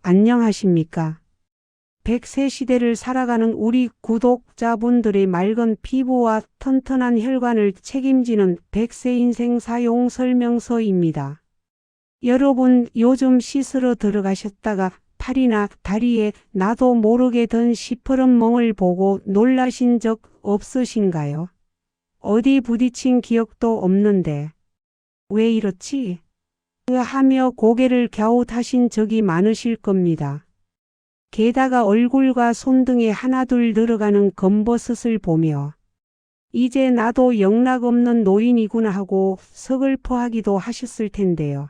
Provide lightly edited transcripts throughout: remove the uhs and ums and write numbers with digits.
안녕하십니까? 100세 시대를 살아가는 우리 구독자분들의 맑은 피부와 튼튼한 혈관을 책임지는 100세 인생 사용 설명서입니다. 여러분 요즘 씻으러 들어가셨다가 팔이나 다리에 나도 모르게 든 시퍼런 멍을 보고 놀라신 적 없으신가요? 어디 부딪힌 기억도 없는데 왜 이렇지? 하며 고개를 갸웃하신 적이 많으실 겁니다. 게다가 얼굴과 손등에 하나둘 늘어가는 검버섯을 보며 이제 나도 영락없는 노인이구나 하고 서글퍼하기도 하셨을 텐데요.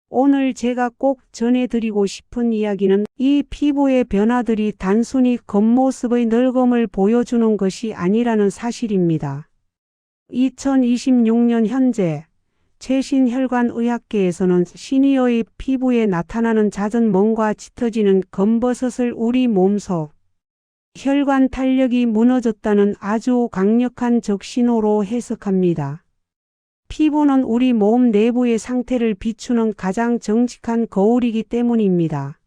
오늘 제가 꼭 전해드리고 싶은 이야기는 이 피부의 변화들이 단순히 겉모습의 늙음을 보여주는 것이 아니라는 사실입니다. 2026년 현재 최신 혈관의학계에서는 시니어의 피부에 나타나는 잦은 멍과 짙어지는 검버섯을 우리 몸속 혈관 탄력이 무너졌다는 아주 강력한 적신호로 해석합니다. 피부는 우리 몸 내부의 상태를 비추는 가장 정직한 거울이기 때문입니다.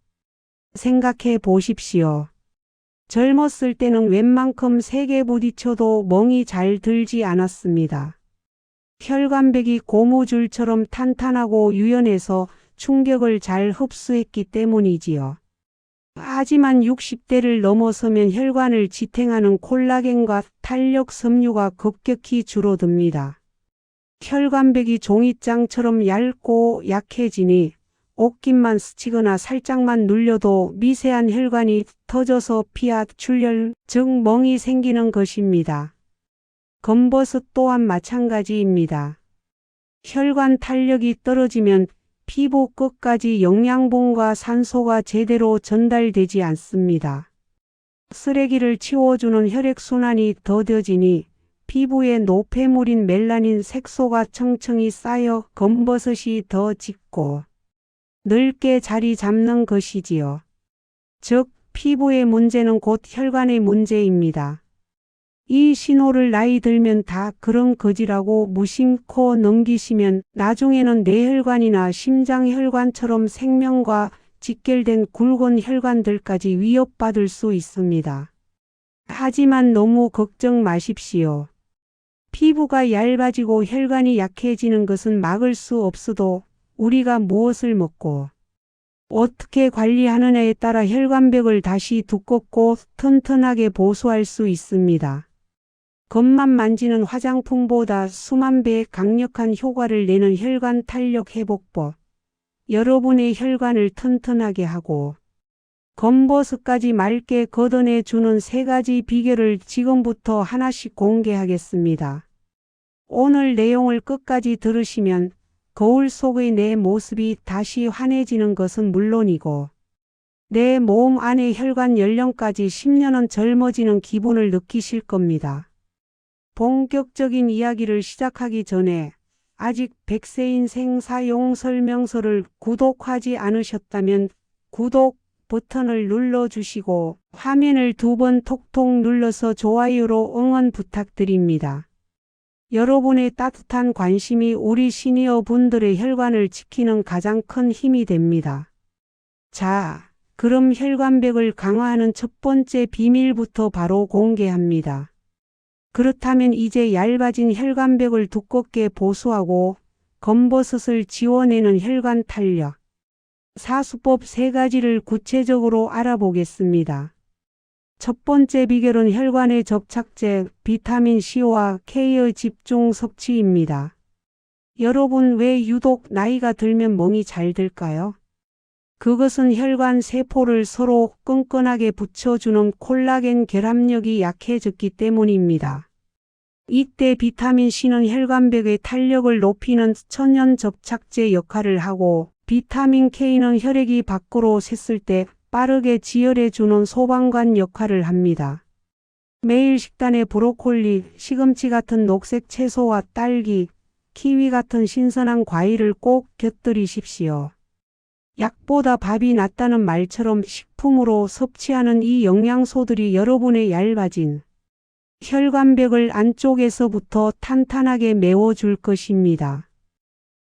생각해 보십시오. 젊었을 때는 웬만큼 세게 부딪혀도 멍이 잘 들지 않았습니다. 혈관벽이 고무줄처럼 탄탄하고 유연해서 충격을 잘 흡수했기 때문이지요. 하지만 60대를 넘어서면 혈관을 지탱하는 콜라겐과 탄력 섬유가 급격히 줄어듭니다. 혈관벽이 종이장처럼 얇고 약해지니 옷깃만 스치거나 살짝만 눌려도 미세한 혈관이 터져서 피와 출혈, 즉 멍이 생기는 것입니다. 검버섯 또한 마찬가지입니다. 혈관 탄력이 떨어지면 피부 끝까지 영양분과 산소가 제대로 전달되지 않습니다. 쓰레기를 치워주는 혈액순환이 더뎌지니 피부에 노폐물인 멜라닌 색소가 층층이 쌓여 검버섯이 더 짙고 넓게 자리 잡는 것이지요. 즉, 피부의 문제는 곧 혈관의 문제입니다. 이 신호를 나이 들면 다 그런 거지라고 무심코 넘기시면 나중에는 뇌혈관이나 심장혈관처럼 생명과 직결된 굵은 혈관들까지 위협받을 수 있습니다. 하지만 너무 걱정 마십시오. 피부가 얇아지고 혈관이 약해지는 것은 막을 수 없어도 우리가 무엇을 먹고 어떻게 관리하느냐에 따라 혈관벽을 다시 두껍고 튼튼하게 보수할 수 있습니다. 겉만 만지는 화장품보다 수만 배의 강력한 효과를 내는 혈관 탄력 회복법. 여러분의 혈관을 튼튼하게 하고 검버섯까지 맑게 걷어내주는 3가지 비결을 지금부터 하나씩 공개하겠습니다. 오늘 내용을 끝까지 들으시면 거울 속의 내 모습이 다시 환해지는 것은 물론이고 내 몸 안의 혈관 연령까지 10년은 젊어지는 기분을 느끼실 겁니다. 본격적인 이야기를 시작하기 전에 아직 100세 인생 사용 설명서를 구독하지 않으셨다면 구독 버튼을 눌러주시고 화면을 2번 톡톡 눌러서 좋아요로 응원 부탁드립니다. 여러분의 따뜻한 관심이 우리 시니어 분들의 혈관을 지키는 가장 큰 힘이 됩니다. 자, 그럼 혈관벽을 강화하는 첫 번째 비밀부터 바로 공개합니다. 그렇다면 이제 얇아진 혈관벽을 두껍게 보수하고 검버섯을 지워내는 혈관 탄력 사수법 3가지를 구체적으로 알아보겠습니다. 첫 번째 비결은 혈관의 접착제 비타민C와 K의 집중 섭취입니다. 여러분 왜 유독 나이가 들면 멍이 잘 들까요? 그것은 혈관 세포를 서로 끈끈하게 붙여주는 콜라겐 결합력이 약해졌기 때문입니다. 이때 비타민C는 혈관벽의 탄력을 높이는 천연 접착제 역할을 하고 비타민 K는 혈액이 밖으로 샜을 때 빠르게 지혈해주는 소방관 역할을 합니다. 매일 식단에 브로콜리, 시금치 같은 녹색 채소와 딸기, 키위 같은 신선한 과일을 꼭 곁들이십시오. 약보다 밥이 낫다는 말처럼 식품으로 섭취하는 이 영양소들이 여러분의 얇아진 혈관벽을 안쪽에서부터 탄탄하게 메워줄 것입니다.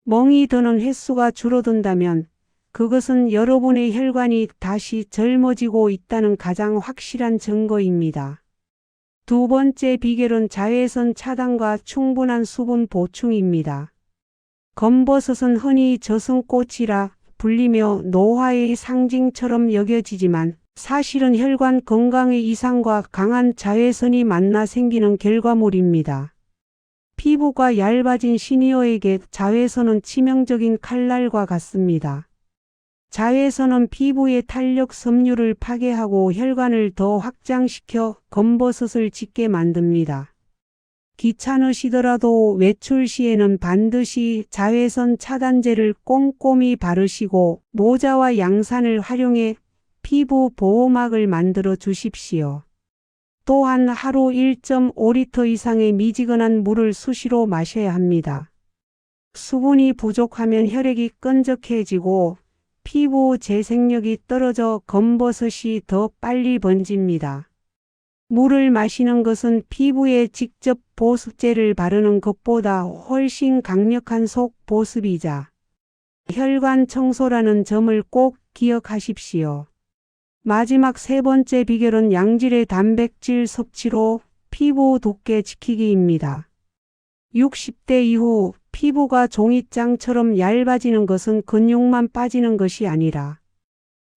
멍이 드는 횟수가 줄어든다면 그것은 여러분의 혈관이 다시 젊어지고 있다는 가장 확실한 증거입니다. 두 번째 비결은 자외선 차단과 충분한 수분 보충입니다. 검버섯은 흔히 저승꽃이라 불리며 노화의 상징처럼 여겨지지만 사실은 혈관 건강의 이상과 강한 자외선이 만나 생기는 결과물입니다. 피부가 얇아진 시니어에게 자외선은 치명적인 칼날과 같습니다. 자외선은 피부의 탄력 섬유를 파괴하고 혈관을 더 확장시켜 검버섯을 짓게 만듭니다. 귀찮으시더라도 외출 시에는 반드시 자외선 차단제를 꼼꼼히 바르시고 모자와 양산을 활용해 피부 보호막을 만들어 주십시오. 또한 하루 1.5리터 이상의 미지근한 물을 수시로 마셔야 합니다. 수분이 부족하면 혈액이 끈적해지고 피부 재생력이 떨어져 검버섯이 더 빨리 번집니다. 물을 마시는 것은 피부에 직접 보습제를 바르는 것보다 훨씬 강력한 속 보습이자 혈관 청소라는 점을 꼭 기억하십시오. 마지막 세 번째 비결은 양질의 단백질 섭취로 피부 두께 지키기입니다. 60대 이후 피부가 종이장처럼 얇아지는 것은 근육만 빠지는 것이 아니라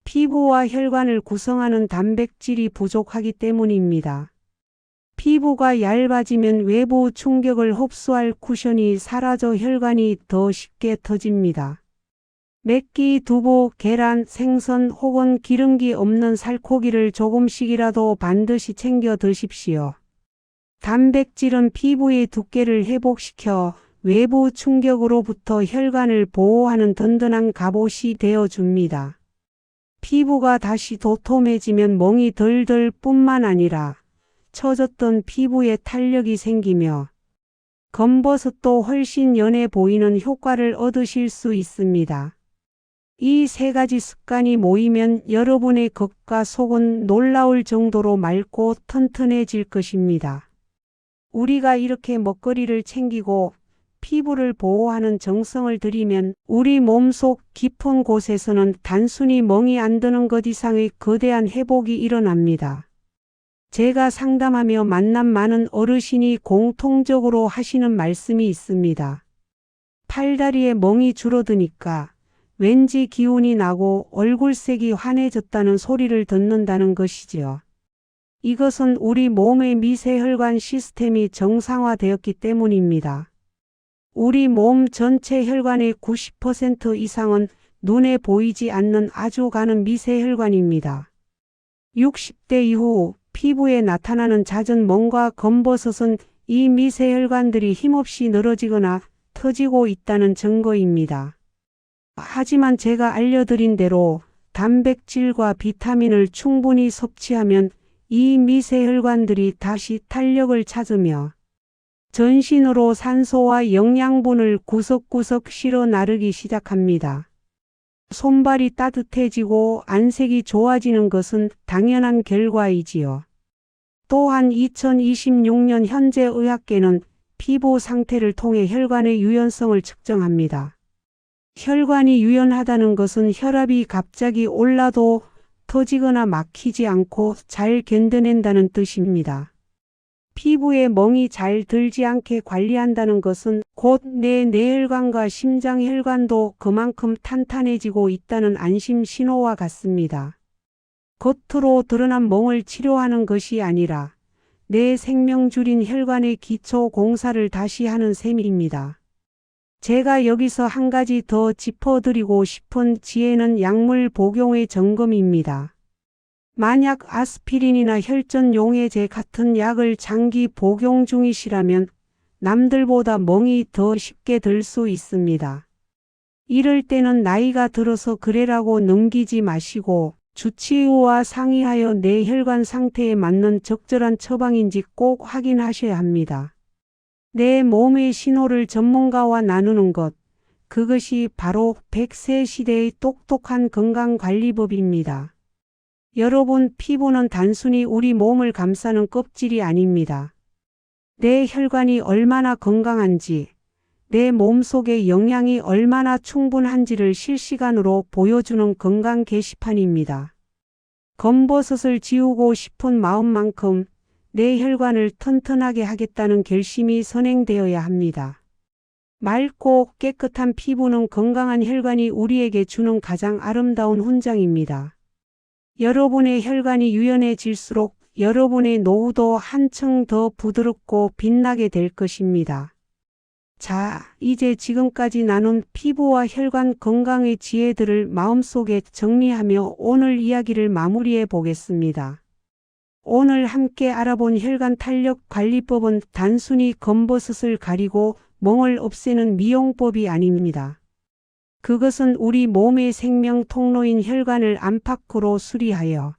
피부와 혈관을 구성하는 단백질이 부족하기 때문입니다. 피부가 얇아지면 외부 충격을 흡수할 쿠션이 사라져 혈관이 더 쉽게 터집니다. 맵기, 두부, 계란, 생선 혹은 기름기 없는 살코기를 조금씩이라도 반드시 챙겨 드십시오. 단백질은 피부의 두께를 회복시켜 외부 충격으로부터 혈관을 보호하는 든든한 갑옷이 되어줍니다. 피부가 다시 도톰해지면 멍이 덜 들 뿐만 아니라 처졌던 피부에 탄력이 생기며 검버섯도 훨씬 연해 보이는 효과를 얻으실 수 있습니다. 이 세 가지 습관이 모이면 여러분의 겉과 속은 놀라울 정도로 맑고 튼튼해질 것입니다. 우리가 이렇게 먹거리를 챙기고 피부를 보호하는 정성을 들이면 우리 몸속 깊은 곳에서는 단순히 멍이 안 드는 것 이상의 거대한 회복이 일어납니다. 제가 상담하며 만난 많은 어르신이 공통적으로 하시는 말씀이 있습니다. 팔다리에 멍이 줄어드니까 왠지 기운이 나고 얼굴색이 환해졌다는 소리를 듣는다는 것이지요. 이것은 우리 몸의 미세혈관 시스템이 정상화되었기 때문입니다. 우리 몸 전체 혈관의 90% 이상은 눈에 보이지 않는 아주 가는 미세혈관입니다. 60대 이후 피부에 나타나는 잦은 멍과 검버섯은 이 미세혈관들이 힘없이 늘어지거나 터지고 있다는 증거입니다. 하지만 제가 알려드린 대로 단백질과 비타민을 충분히 섭취하면 이 미세혈관들이 다시 탄력을 찾으며 전신으로 산소와 영양분을 구석구석 실어 나르기 시작합니다. 손발이 따뜻해지고 안색이 좋아지는 것은 당연한 결과이지요. 또한 2026년 현재 의학계는 피부 상태를 통해 혈관의 유연성을 측정합니다. 혈관이 유연하다는 것은 혈압이 갑자기 올라도 터지거나 막히지 않고 잘 견뎌낸다는 뜻입니다. 피부에 멍이 잘 들지 않게 관리한다는 것은 곧 내 뇌혈관과 심장혈관도 그만큼 탄탄해지고 있다는 안심 신호와 같습니다. 겉으로 드러난 멍을 치료하는 것이 아니라 내 생명줄인 혈관의 기초 공사를 다시 하는 셈입니다. 제가 여기서 한 가지 더 짚어드리고 싶은 지혜는 약물 복용의 점검입니다. 만약 아스피린이나 혈전용해제 같은 약을 장기 복용 중이시라면 남들보다 멍이 더 쉽게 들 수 있습니다. 이럴 때는 나이가 들어서 그래라고 넘기지 마시고 주치의와 상의하여 내 혈관 상태에 맞는 적절한 처방인지 꼭 확인하셔야 합니다. 내 몸의 신호를 전문가와 나누는 것, 그것이 바로 100세 시대의 똑똑한 건강관리법입니다. 여러분, 피부는 단순히 우리 몸을 감싸는 껍질이 아닙니다. 내 혈관이 얼마나 건강한지, 내 몸속에 영양이 얼마나 충분한지를 실시간으로 보여주는 건강 게시판입니다. 검버섯을 지우고 싶은 마음만큼 내 혈관을 튼튼하게 하겠다는 결심이 선행되어야 합니다. 맑고 깨끗한 피부는 건강한 혈관이 우리에게 주는 가장 아름다운 훈장입니다. 여러분의 혈관이 유연해질수록 여러분의 노후도 한층 더 부드럽고 빛나게 될 것입니다. 자, 이제 지금까지 나눈 피부와 혈관 건강의 지혜들을 마음속에 정리하며 오늘 이야기를 마무리해 보겠습니다. 오늘 함께 알아본 혈관 탄력 관리법은 단순히 검버섯을 가리고 멍을 없애는 미용법이 아닙니다. 그것은 우리 몸의 생명 통로인 혈관을 안팎으로 수리하여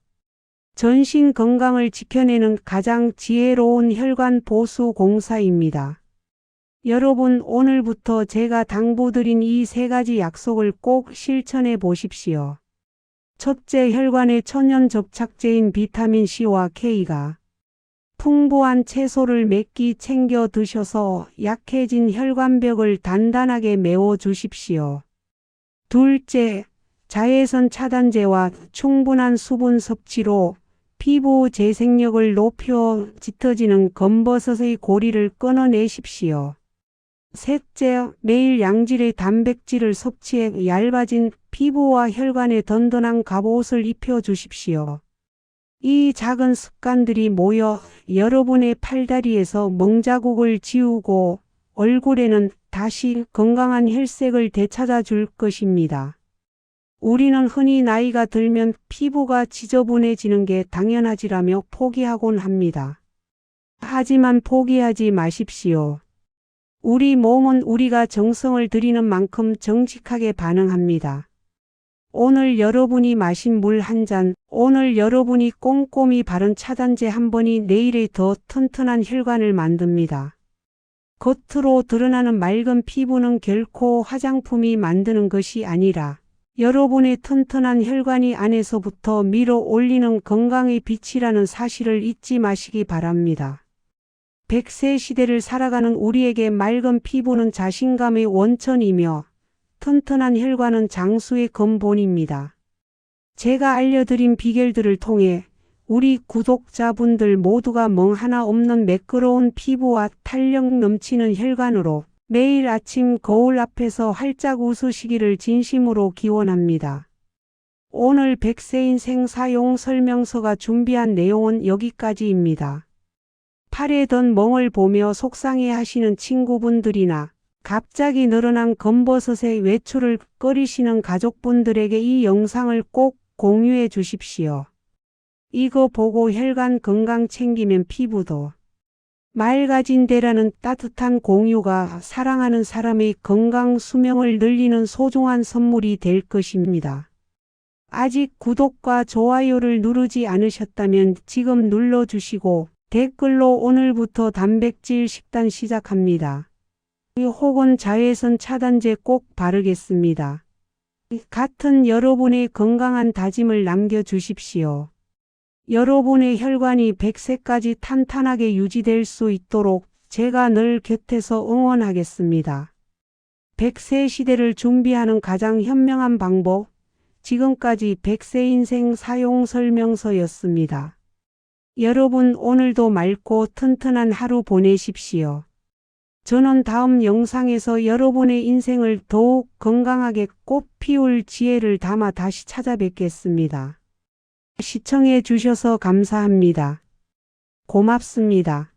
전신 건강을 지켜내는 가장 지혜로운 혈관 보수 공사입니다. 여러분, 오늘부터 제가 당부드린 이 3가지 약속을 꼭 실천해 보십시오. 첫째, 혈관의 천연 접착제인 비타민C와 K가 풍부한 채소를 몇 끼 챙겨 드셔서 약해진 혈관벽을 단단하게 메워 주십시오. 둘째, 자외선 차단제와 충분한 수분 섭취로 피부 재생력을 높여 짙어지는 검버섯의 고리를 끊어내십시오. 셋째, 매일 양질의 단백질을 섭취해 얇아진 피부와 혈관에 든든한 갑옷을 입혀주십시오. 이 작은 습관들이 모여 여러분의 팔다리에서 멍자국을 지우고 얼굴에는 다시 건강한 혈색을 되찾아 줄 것입니다. 우리는 흔히 나이가 들면 피부가 지저분해지는 게 당연하지라며 포기하곤 합니다. 하지만 포기하지 마십시오. 우리 몸은 우리가 정성을 들이는 만큼 정직하게 반응합니다. 오늘 여러분이 마신 물 한 잔, 오늘 여러분이 꼼꼼히 바른 차단제 한 번이 내일의 더 튼튼한 혈관을 만듭니다. 겉으로 드러나는 맑은 피부는 결코 화장품이 만드는 것이 아니라 여러분의 튼튼한 혈관이 안에서부터 밀어 올리는 건강의 빛이라는 사실을 잊지 마시기 바랍니다. 100세 시대를 살아가는 우리에게 맑은 피부는 자신감의 원천이며 튼튼한 혈관은 장수의 근본입니다. 제가 알려드린 비결들을 통해 우리 구독자분들 모두가 멍 하나 없는 매끄러운 피부와 탄력 넘치는 혈관으로 매일 아침 거울 앞에서 활짝 웃으시기를 진심으로 기원합니다. 오늘 100세 인생 사용 설명서가 준비한 내용은 여기까지입니다. 팔에 든 멍을 보며 속상해하시는 친구분들이나 갑자기 늘어난 검버섯의 외출을 꺼리시는 가족분들에게 이 영상을 꼭 공유해 주십시오. 이거 보고 혈관 건강 챙기면 피부도 맑아진대라는 따뜻한 공유가 사랑하는 사람의 건강 수명을 늘리는 소중한 선물이 될 것입니다. 아직 구독과 좋아요를 누르지 않으셨다면 지금 눌러주시고 댓글로 오늘부터 단백질 식단 시작합니다. 혹은 자외선 차단제 꼭 바르겠습니다. 같은 여러분의 건강한 다짐을 남겨주십시오. 여러분의 혈관이 100세까지 탄탄하게 유지될 수 있도록 제가 늘 곁에서 응원하겠습니다. 100세 시대를 준비하는 가장 현명한 방법, 지금까지 100세 인생 사용 설명서였습니다. 여러분, 오늘도 맑고 튼튼한 하루 보내십시오. 저는 다음 영상에서 여러분의 인생을 더욱 건강하게 꽃 피울 지혜를 담아 다시 찾아뵙겠습니다. 시청해 주셔서 감사합니다. 고맙습니다.